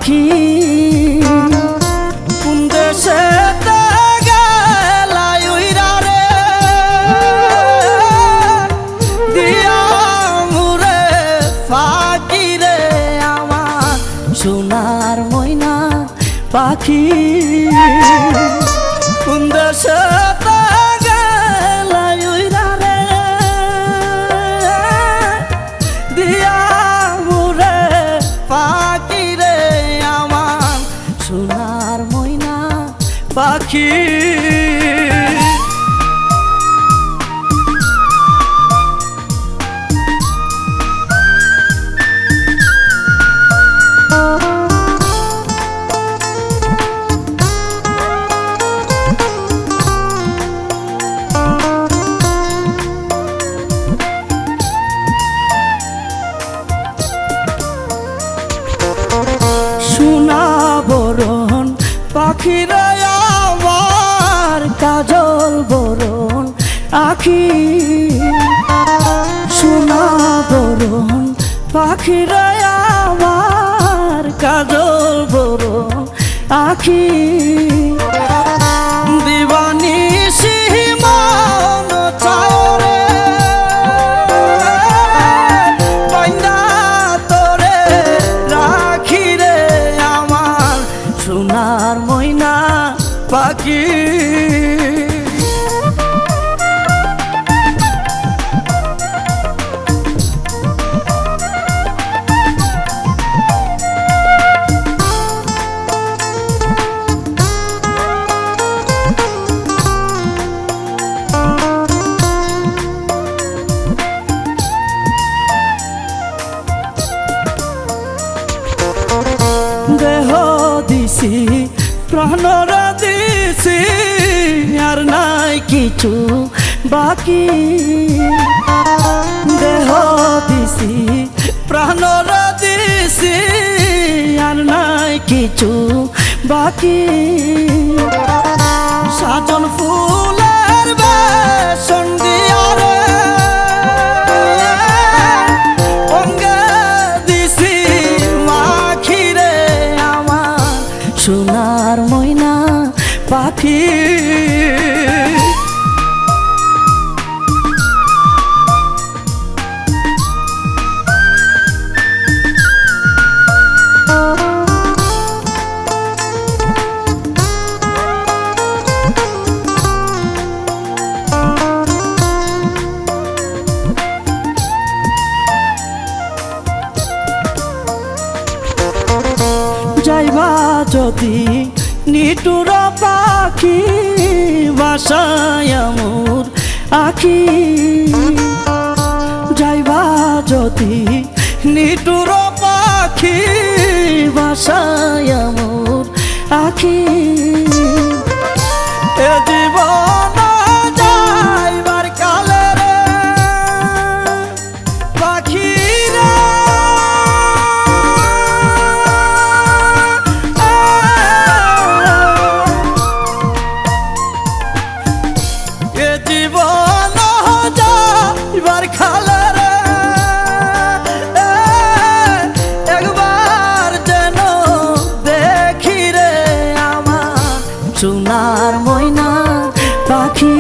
পাখি কোন দেশে গেলা উইরা রে দিয়া মুরে ফাঁকি রে আমার সোনার ময়না পাখি কোন দেশে গেলা উইরা রে দিয়া মুরে পাখি রে আমার সোনার ময়না পাখি সোনা বরণ পাখিরা আমার কাজল বরণ আখি সোনা বরণ পাখিরা আমার কাজল বরণ আখি দিবানি সিমান চাওরে বাইন্দা তোরে রাখি রে আমার সোনার ময়না পাখি দেহ দিছি প্রাণরা দিছি আর নাই কিছু বাকি দেহ দিছি প্রাণরা দিছি আর নাই কিছু বাকি সাজন ফুলের বেশন দিয়া রে অঙ্গে দিছি মাখি রে আমার সোনার ময়না পাখি যাইবা যদি নিটুর পাখি বাসায় মোর আখি যাইবা যদি নিটুর পাখি বাসায় মোর আখি এ জীবন যাইবার কালে রে পাখি রে জীবন যাইবার খালে রে একবার যেন দেখি রে আমার সোনার ময়না পাখি।